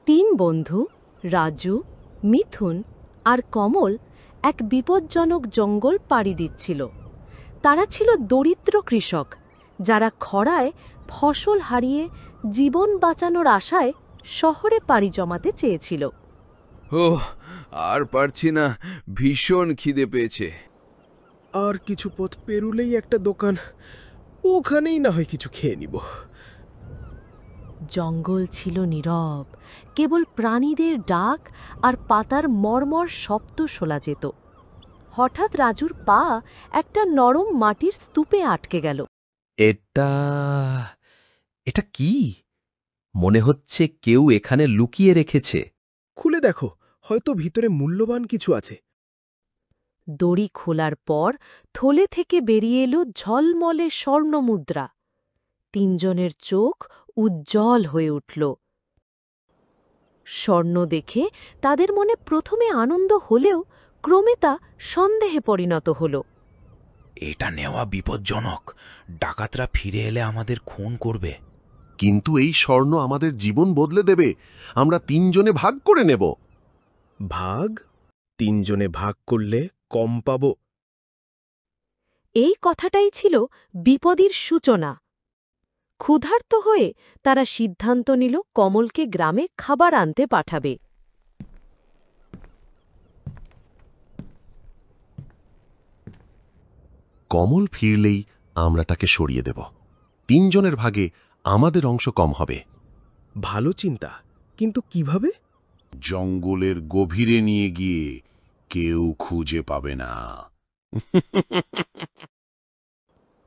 তিন বন্ধু রাজু, মিথুন আর কমল এক বিপজ্জনক জঙ্গল পাড়ি দিচ্ছিল। তারা ছিল দরিদ্র কৃষক, যারা খরায় ফসল হারিয়ে জীবন বাঁচানোর আশায় শহরে পাড়ি জমাতে চেয়েছিল। ওহ, আর পারছি না, ভীষণ খিদে পেয়েছে। আর কিছু পথ পেরুলেই একটা দোকান, ওখানেই না হয় কিছু খেয়ে নিব। জঙ্গল ছিল নীরব, কেবল প্রাণীদের ডাক আর পাতার মর্মর শব্দ শোনা যেত। হঠাৎ রাজুর পা একটা নরম মাটির স্তূপে আটকে গেল। এটা এটা কি? মনে হচ্ছে কেউ এখানে লুকিয়ে রেখেছে। খুলে দেখো, হয়তো ভিতরে মূল্যবান কিছু আছে। দড়ি খোলার পর থলে থেকে বেরিয়ে এলো ঝলমলে স্বর্ণমুদ্রা। তিনজনের চোখ উজ্জ্বল হয়ে উঠল। স্বর্ণ দেখে তাদের মনে প্রথমে আনন্দ হলেও ক্রমে তা সন্দেহে পরিণত হল। এটা নেওয়া বিপজ্জনক, ডাকাতরা ফিরে এলে আমাদের খুন করবে। কিন্তু এই স্বর্ণ আমাদের জীবন বদলে দেবে। আমরা তিনজনে ভাগ করে নেব। ভাগ? তিনজনে ভাগ করলে কম পাব। এই কথাটাই ছিল বিপদের সূচনা। ক্ষুধার্ত হয়ে তারা সিদ্ধান্ত নিল কমলকে গ্রামে খাবার আনতে পাঠাবে। কমল ফিরলেই আমরা তাকে সরিয়ে দেব। তিনজনের ভাগে আমাদের অংশ কম হবে। ভালো চিন্তা, কিন্তু কিভাবে? জঙ্গলের গভীরে নিয়ে গিয়ে কেউ খুঁজে পাবে না।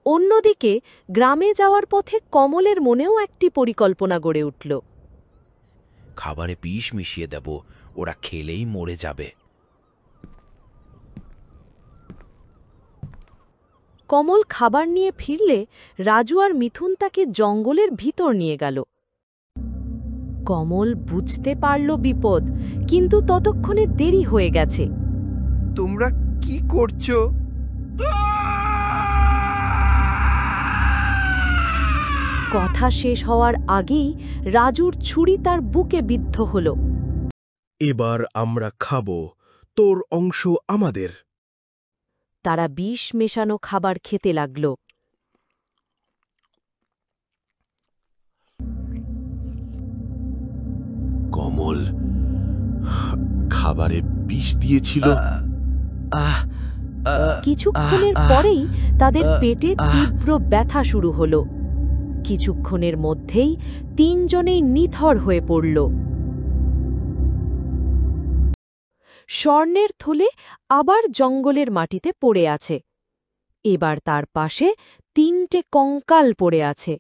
অন্যদিকে গ্রামে যাওয়ার পথে কমলের মনেও একটি পরিকল্পনা গড়ে উঠল। খাবারে বিষ মিশিয়ে দেব, ওরা খেলেই মরে যাবে। কমল খাবার নিয়ে ফিরলে রাজু আর মিথুন তাকে জঙ্গলের ভিতর নিয়ে গেল। কমল বুঝতে পারল বিপদ, কিন্তু ততক্ষণে দেরি হয়ে গেছে। তোমরা কি করছো? কথা শেষ হওয়ার আগেই রাজুর ছুরি তার বুকে বিদ্ধ হল। এবার আমরা খাব, তোর অংশ আমাদের। তারা বিষ মেশানো খাবার খেতে লাগল। কমল খাবারে বিষ দিয়েছিল। কিছুক্ষণের পরেই তাদের পেটে তীব্র ব্যথা শুরু হল। কিছুক্ষণের মধ্যেই তিনজনেই নিথর হয়ে পড়ল। স্বর্ণের থলে আবার জঙ্গলের মাটিতে পড়ে আছে। এবার তার পাশে তিনটে কঙ্কাল পড়ে আছে।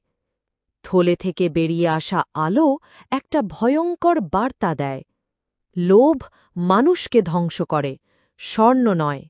থলে থেকে বেরিয়ে আসা আলো একটা ভয়ঙ্কর বার্তা দেয়। লোভ মানুষকে ধ্বংস করে, স্বর্ণ নয়।